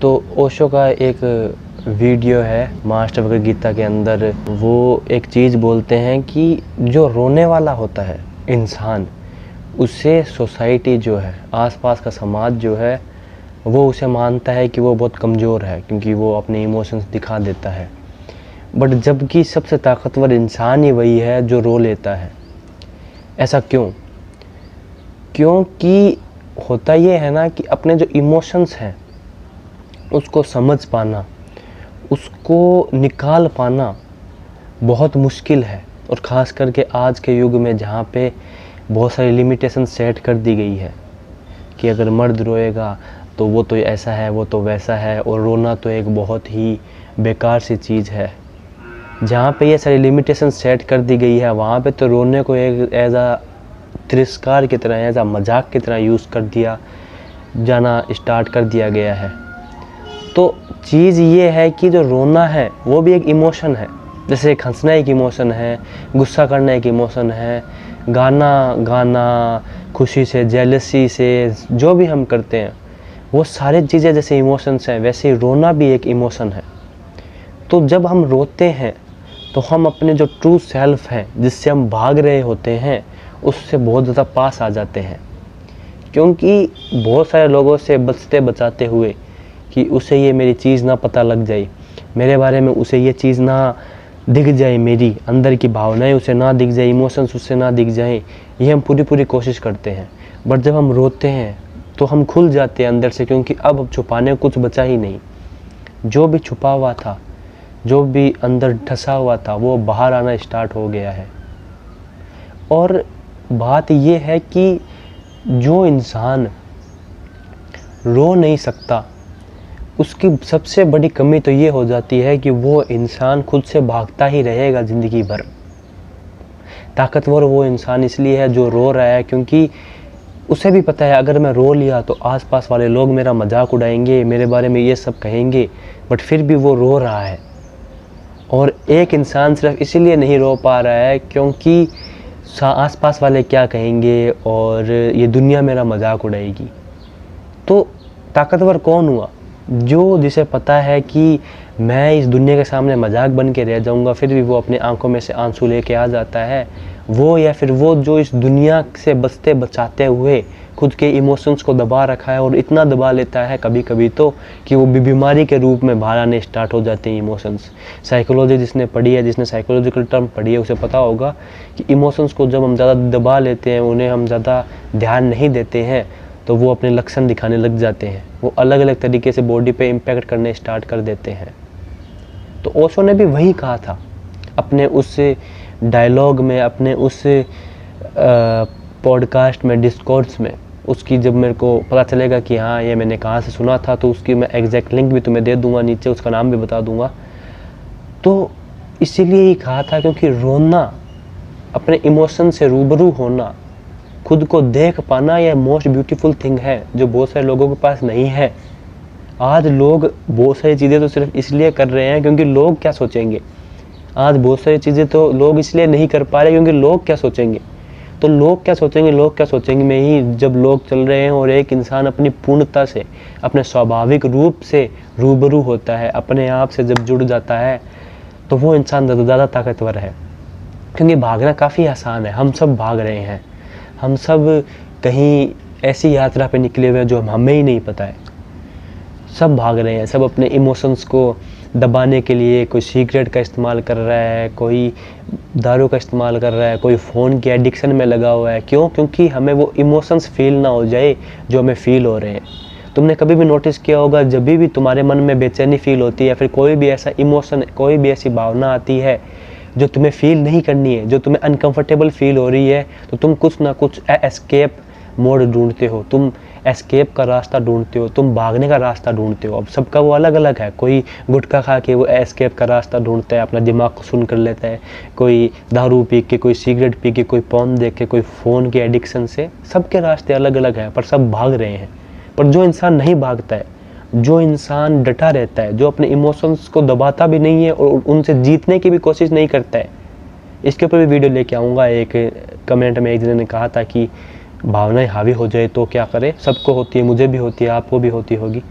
तो ओशो का एक वीडियो है मास्टर भगवद गीता के अंदर, वो एक चीज़ बोलते हैं कि जो रोने वाला होता है इंसान, उसे सोसाइटी जो है, आसपास का समाज जो है, वो उसे मानता है कि वो बहुत कमज़ोर है क्योंकि वो अपने इमोशंस दिखा देता है। बट जबकि सबसे ताकतवर इंसान ही वही है जो रो लेता है। ऐसा क्यों? क्योंकि होता ये है ना कि अपने जो इमोशंस हैं उसको समझ पाना, उसको निकाल पाना बहुत मुश्किल है। और ख़ास करके आज के युग में जहाँ पे बहुत सारी लिमिटेशन सेट कर दी गई है कि अगर मर्द रोएगा तो वो तो ऐसा है, वो तो वैसा है, और रोना तो एक बहुत ही बेकार सी चीज़ है। जहाँ पे ये सारी लिमिटेशन सेट कर दी गई है वहाँ पे तो रोने को एक एज आ तिरस्कार की तरह, एज आ मजाक की तरह यूज़ कर दिया जाना स्टार्ट कर दिया गया है। तो चीज़ ये है कि जो रोना है वो भी एक इमोशन है। जैसे हंसना एक इमोशन है, गुस्सा करना एक इमोशन है, गाना खुशी से, जेलसी से, जो भी हम करते हैं वो सारी चीज़ें जैसे इमोशंस हैं, वैसे ही रोना भी एक इमोशन है। तो जब हम रोते हैं तो हम अपने जो ट्रू सेल्फ है, जिससे हम भाग रहे होते हैं, उससे बहुत ज़्यादा पास आ जाते हैं। क्योंकि बहुत सारे लोगों से बचते बचाते हुए कि उसे ये मेरी चीज़ ना पता लग जाए, मेरे बारे में उसे ये चीज़ ना दिख जाए, मेरी अंदर की भावनाएं उसे ना दिख जाए, इमोशंस उससे ना दिख जाएं, ये हम पूरी कोशिश करते हैं। बट जब हम रोते हैं तो हम खुल जाते हैं अंदर से, क्योंकि अब छुपाने को कुछ बचा ही नहीं। जो भी छुपा हुआ था, जो भी अंदर धंसा हुआ था, वो बाहर आना स्टार्ट हो गया है। और बात ये है कि जो इंसान रो नहीं सकता उसकी सबसे बड़ी कमी तो ये हो जाती है कि वो इंसान खुद से भागता ही रहेगा ज़िंदगी भर। ताकतवर वो इंसान इसलिए है जो रो रहा है, क्योंकि उसे भी पता है अगर मैं रो लिया तो आसपास वाले लोग मेरा मजाक उड़ाएंगे, मेरे बारे में ये सब कहेंगे, बट फिर भी वो रो रहा है। और एक इंसान सिर्फ इसीलिए नहीं रो पा रहा है क्योंकि आसपास वाले क्या कहेंगे और ये दुनिया मेरा मजाक उड़ाएगी। तो ताकतवर कौन हुआ? जिसे पता है कि मैं इस दुनिया के सामने मजाक बन के रह जाऊंगा, फिर भी वो अपने आंखों में से आंसू लेके आ जाता है। वो या फिर वो जो इस दुनिया से बचते बचाते हुए खुद के इमोशंस को दबा रखा है, और इतना दबा लेता है कभी कभी तो कि वो बीमारी के रूप में बाहर आने स्टार्ट हो जाते हैं इमोशंस। साइकोलॉजी जिसने पढ़ी है, जिसने साइकोलॉजिकल टर्म पढ़ी है, उसे पता होगा कि इमोशंस को जब हम ज़्यादा दबा लेते हैं, उन्हें हम ज़्यादा ध्यान नहीं देते हैं, तो वो अपने लक्षण दिखाने लग जाते हैं। वो अलग अलग तरीके से बॉडी पे इम्पैक्ट करने स्टार्ट कर देते हैं। तो ओशो ने भी वही कहा था अपने उस डायलॉग में, अपने उस पॉडकास्ट में, डिस्कोर्स में। उसकी जब मेरे को पता चलेगा कि हाँ ये मैंने कहाँ से सुना था, तो उसकी मैं एग्जैक्ट लिंक भी तुम्हें दे दूंगा, नीचे उसका नाम भी बता दूंगा। तो इसीलिए ही कहा था क्योंकि रोना, अपने इमोशन से रूबरू होना, खुद को देख पाना, यह मोस्ट ब्यूटीफुल थिंग है जो बहुत सारे लोगों के पास नहीं है। आज लोग बहुत सारी चीज़ें तो सिर्फ इसलिए कर रहे हैं क्योंकि लोग क्या सोचेंगे। आज बहुत सारी चीज़ें तो लोग इसलिए नहीं कर पा रहे क्योंकि लोग क्या सोचेंगे। तो लोग क्या सोचेंगे में ही जब लोग चल रहे हैं, और एक इंसान अपनी पूर्णता से, अपने स्वाभाविक रूप से रूबरू होता है, अपने आप से जब जुड़ जाता है, तो वो इंसान ज़्यादा ताकतवर है। क्योंकि भागना काफ़ी आसान है, हम सब भाग रहे हैं, हम सब कहीं ऐसी यात्रा पे निकले हुए हैं जो हमें ही नहीं पता है। सब भाग रहे हैं, सब अपने इमोशंस को दबाने के लिए, कोई सिगरेट का इस्तेमाल कर रहा है, कोई दारू का इस्तेमाल कर रहा है, कोई फ़ोन की एडिक्शन में लगा हुआ है। क्यों? क्योंकि हमें वो इमोशंस फील ना हो जाए जो हमें फ़ील हो रहे हैं। तुमने कभी भी नोटिस किया होगा, जब भी तुम्हारे मन में बेचैनी फील होती है, फिर कोई भी ऐसा इमोशन, कोई भी ऐसी भावना आती है जो तुम्हें फील नहीं करनी है, जो तुम्हें अनकंफर्टेबल फील हो रही है, तो तुम कुछ ना कुछ एस्केप मोड ढूंढते हो, तुम एस्केप का रास्ता ढूंढते हो, तुम भागने का रास्ता ढूंढते हो। अब सबका वो अलग अलग है। कोई गुटखा खा के वो एस्केप का रास्ता ढूंढता है, अपना दिमाग को सुन कर लेता है, कोई दारू पी के, कोई सिगरेट पी के, कोई पॉर्न देख के, कोई फ़ोन के एडिक्शन से। सबके रास्ते अलग अलग हैं, पर सब भाग रहे हैं। पर जो इंसान नहीं भागता है, जो इंसान डटा रहता है, जो अपने इमोशंस को दबाता भी नहीं है और उनसे जीतने की भी कोशिश नहीं करता है, इसके ऊपर भी वीडियो लेके आऊँगा। एक कमेंट में एक जने ने कहा था कि भावनाएं हावी हो जाए तो क्या करें। सबको होती है, मुझे भी होती है, आपको भी होती होगी।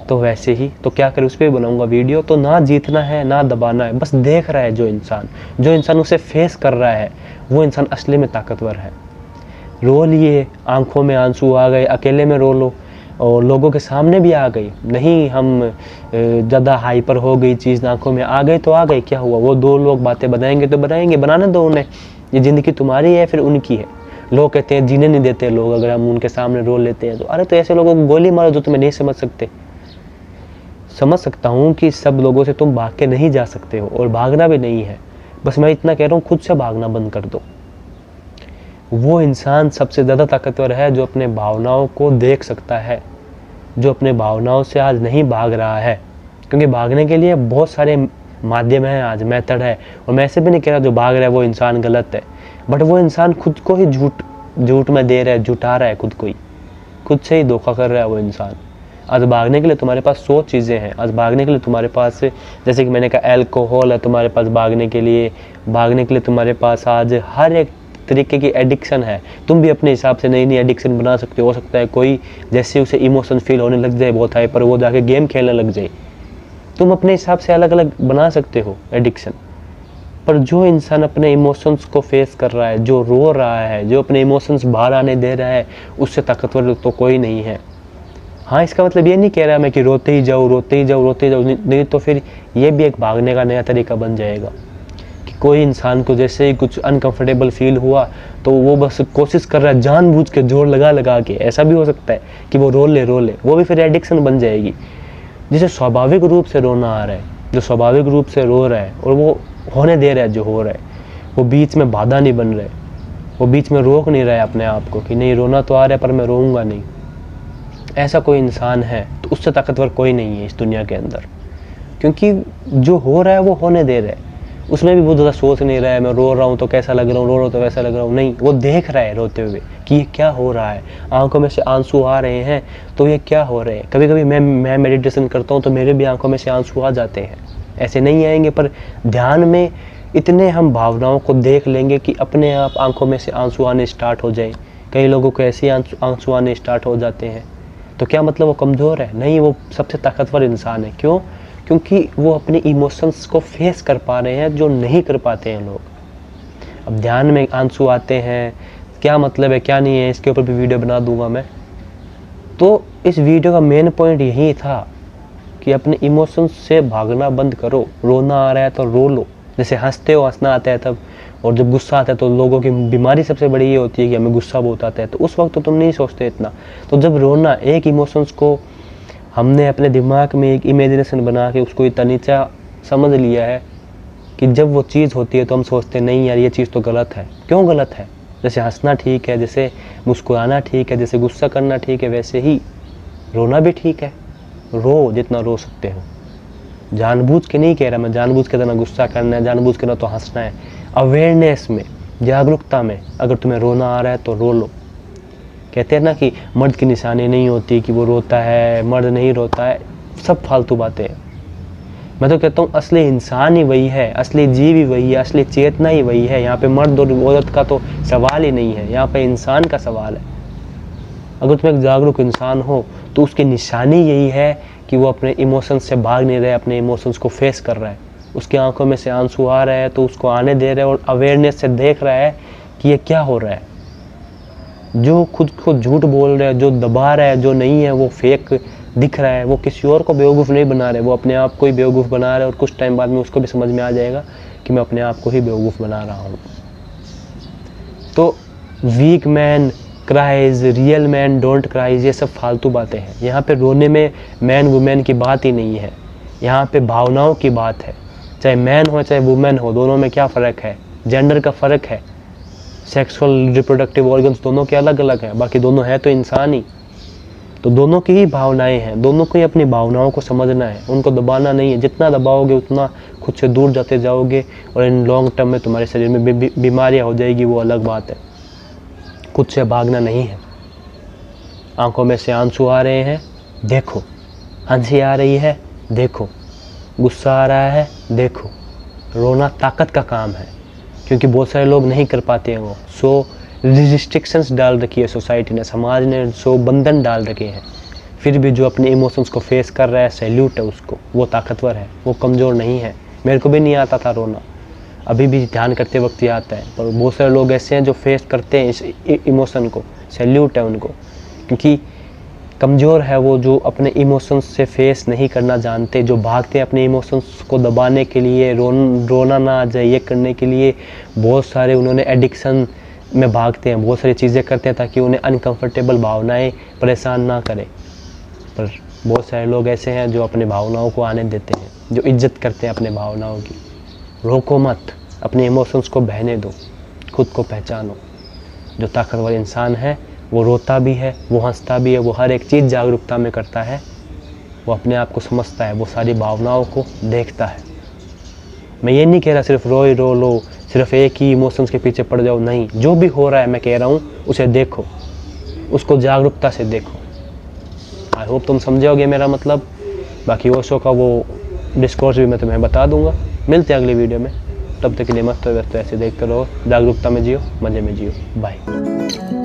तो वैसे ही तो क्या करें, उस पर भी बनाऊंगा वीडियो। तो ना जीतना है ना दबाना है, बस देख रहा है जो इंसान उसे फेस कर रहा है, वो इंसान असली में ताकतवर है। रो लिए, आंखों में आंसू आ गए, अकेले में रो लो और लोगों के सामने भी आ गई, नहीं हम ज़्यादा हाइपर हो गई चीज़, आंखों में आ गई तो आ गई, क्या हुआ, वो दो लोग बातें बनाएंगे तो बनाएंगे, बनाने दो उन्हें, ये ज़िंदगी तुम्हारी है फिर उनकी है। लोग कहते हैं जीने नहीं देते लोग अगर हम उनके सामने रो लेते हैं तो, अरे तो ऐसे लोगों को गोली मारो जो तुम्हें नहीं समझ सकते। समझ सकता हूँ कि सब लोगों से तुम भाग के नहीं जा सकते हो और भागना भी नहीं है, बस मैं इतना कह रहा हूँ खुद से भागना बंद कर दो। वो इंसान सबसे ज़्यादा ताकतवर है जो अपने भावनाओं को देख सकता है, जो अपने भावनाओं से आज नहीं भाग रहा है, क्योंकि भागने के लिए बहुत सारे माध्यम हैं, आज मेथड है। और मैं ऐसे भी नहीं कह रहा जो भाग रहा है वो इंसान गलत है, बट वो इंसान खुद को ही झूठ में दे रहा है, झूठा रहा है खुद को ही, खुद से ही धोखा कर रहा है वो इंसान। आज भागने के लिए तुम्हारे पास 100 चीज़ें हैं, आज भागने के लिए तुम्हारे पास, जैसे कि मैंने कहा अल्कोहल है तुम्हारे पास भागने के लिए तुम्हारे पास आज हर एक तरीके की एडिक्शन है। तुम भी अपने हिसाब से नई नई एडिक्शन बना सकते हो सकता है कोई जैसे उसे इमोशन फील होने लग जाए बहुत हाई पर वो जाके गेम खेलने लग जाए, तुम अपने हिसाब से अलग अलग बना सकते हो एडिक्शन। पर जो इंसान अपने इमोशंस को फेस कर रहा है, जो रो रहा है, जो अपने इमोशंस बाहर आने दे रहा है, उससे ताकतवर तो कोई नहीं है। हाँ, इसका मतलब ये नहीं कह रहा मैं कि रोते ही जाओ नहीं तो फिर ये भी एक भागने का नया तरीका बन जाएगा कि कोई इंसान को जैसे ही कुछ अनकंफर्टेबल फील हुआ तो वो बस कोशिश कर रहा है जानबूझ के जोर लगा के, ऐसा भी हो सकता है कि वो रो ले, वो भी फिर एडिक्शन बन जाएगी। जिसे स्वाभाविक रूप से रोना आ रहा है, जो स्वाभाविक रूप से रो रहा है और वो होने दे रहा है जो हो रहा है, वो बीच में बाधा नहीं बन रहा है, वो बीच में रोक नहीं रहा है अपने आप को कि नहीं रोना तो आ रहा है पर मैं रोऊंगा नहीं, ऐसा कोई इंसान है तो उससे ताकतवर कोई नहीं है इस दुनिया के अंदर। क्योंकि जो हो रहा है वो होने दे रहा है, उसमें भी बहुत ज़्यादा सोच नहीं रहा है मैं रो रहा हूँ तो कैसा लग रहा हूँ, रो रहा हूँ तो वैसा लग रहा हूँ, नहीं, वो देख रहा है रोते हुए कि ये क्या हो रहा है, आंखों में से आंसू आ रहे हैं तो ये क्या हो रहे हैं। कभी कभी मैं मेडिटेशन करता हूँ तो मेरे भी आंखों में से आंसू आ जाते हैं, ऐसे नहीं आएंगे पर ध्यान में इतने हम भावनाओं को देख लेंगे कि अपने आप आंखों में से आंसू आने स्टार्ट हो जाए। कई लोगों को ऐसे आंसू आने स्टार्ट हो जाते हैं, तो क्या मतलब वो कमज़ोर है? नहीं, वो सबसे ताकतवर इंसान है। क्यों? क्योंकि वो अपने इमोशंस को फेस कर पा रहे हैं जो नहीं कर पाते हैं लोग। अब ध्यान में आंसू आते हैं, क्या मतलब है क्या नहीं है, इसके ऊपर भी वीडियो बना दूंगा मैं। तो इस वीडियो का मेन पॉइंट यही था कि अपने इमोशंस से भागना बंद करो। रोना आ रहा है तो रो लो, जैसे हंसते हो हंसना आता है तब, और जब गुस्सा आता है तो लोगों की बीमारी सबसे बड़ी ये होती है कि हमें गुस्सा बहुत आता है, तो उस वक्त तो तुम नहीं सोचते इतना। तो जब रोना, एक इमोशंस को हमने अपने दिमाग में एक इमेजिनेशन बना के उसको इतना नीचा समझ लिया है कि जब वो चीज़ होती है तो हम सोचते हैं नहीं यार ये चीज़ तो गलत है। क्यों गलत है? जैसे हंसना ठीक है, जैसे मुस्कुराना ठीक है, जैसे गुस्सा करना ठीक है, वैसे ही रोना भी ठीक है। रो जितना रो सकते हो, जानबूझ के नहीं कह रहा मैं, जानबूझ के ना गुस्सा करना है, जानबूझ के ना तो हंसना है। अवेयरनेस में, जागरूकता में, अगर तुम्हें रोना आ रहा है तो रो लो। कहते हैं ना कि मर्द की निशानी नहीं होती कि वो रोता है, मर्द नहीं रोता है, सब फालतू बातें हैं। मैं तो कहता हूँ असली इंसान ही वही है, असली जीव ही वही है, असली चेतना ही वही है। यहाँ पे मर्द और औरत का तो सवाल ही नहीं है, यहाँ पे इंसान का सवाल है। अगर तुम एक जागरूक इंसान हो तो उसकी निशानी यही है कि वो अपने इमोशंस से भाग नहीं रहा है, अपने इमोशंस को फेस कर रहा है। उसकी आंखों में से आंसू आ रहा है तो उसको आने दे रहा है और अवेयरनेस से देख रहा है कि ये क्या हो रहा है। जो खुद को झूठ बोल रहा है, जो दबा रहा है, जो नहीं है, वो फेक दिख रहा है, वो किसी और को बेवकूफ़ नहीं बना रहे, वो अपने आप को ही बेवकूफ़ बना रहा है। और कुछ टाइम बाद में उसको भी समझ में आ जाएगा कि मैं अपने आप को ही बेवकूफ़ बना रहा हूँ। तो weak man cries, real man don't cries, ये सब फालतू बातें हैं। यहाँ पे रोने में मैन वुमेन की बात ही नहीं है, यहाँ पे भावनाओं की बात है। चाहे मैन हो चाहे वुमेन हो, दोनों में क्या फ़र्क है? जेंडर का फ़र्क है, सेक्सुअल रिप्रोडक्टिव ऑर्गन्स दोनों के अलग अलग हैं, बाकी दोनों है तो इंसान ही। तो दोनों की ही भावनाएं हैं, दोनों को ही अपनी भावनाओं को समझना है, उनको दबाना नहीं है। जितना दबाओगे उतना खुद से दूर जाते जाओगे और इन लॉन्ग टर्म में तुम्हारे शरीर में बीमारियां हो जाएगी, वो अलग बात है। खुद से भागना नहीं है। आंखों में से आंसू आ रहे हैं, देखो, हंसी आ रही है, देखो, गुस्सा आ रहा है, देखो। रोना ताकत का काम है, क्योंकि बहुत सारे लोग नहीं कर पाते हैं वो। सो रिस्ट्रिक्शंस डाल रखी है सोसाइटी ने, समाज ने, सो बंधन डाल रखे हैं। फिर भी जो अपने इमोशंस को फेस कर रहा है, सैल्यूट है उसको, वो ताकतवर है, वो कमज़ोर नहीं है। मेरे को भी नहीं आता था रोना, अभी भी ध्यान करते वक्त ही आता है, पर बहुत सारे लोग ऐसे हैं जो फेस करते हैं इस इमोशन को, सैल्यूट है उनको, क्योंकि कमज़ोर है वो जो अपने इमोशंस से फेस नहीं करना जानते, जो भागते हैं अपने इमोशंस को दबाने के लिए, रोना ना आ जाए ये करने के लिए। बहुत सारे उन्होंने एडिक्शन में भागते हैं, बहुत सारी चीज़ें करते हैं ताकि उन्हें अनकंफर्टेबल भावनाएं परेशान ना करें। पर बहुत सारे लोग ऐसे हैं जो अपने भावनाओं को आने देते हैं, जो इज्जत करते हैं अपने भावनाओं की। रोको मत, अपने इमोशंस को बहने दो, खुद को पहचानो। जो ताकतवर इंसान है वो रोता भी है, वो हंसता भी है, वो हर एक चीज़ जागरूकता में करता है, वो अपने आप को समझता है, वो सारी भावनाओं को देखता है। मैं ये नहीं कह रहा सिर्फ रो लो, सिर्फ एक ही इमोशंस के पीछे पड़ जाओ, नहीं। जो भी हो रहा है मैं कह रहा हूँ उसे देखो, उसको जागरूकता से देखो। आई होप तुम समझोगे मेरा मतलब। बाकी ओशो का वो डिस्कोर्स भी मैं तुम्हें बता दूंगा। मिलते हैं अगली वीडियो में, तब तक के लिए मस्त व्यस्त ऐसे देखते रहो, जागरूकता में जियो, मज़े में जियो। बाय।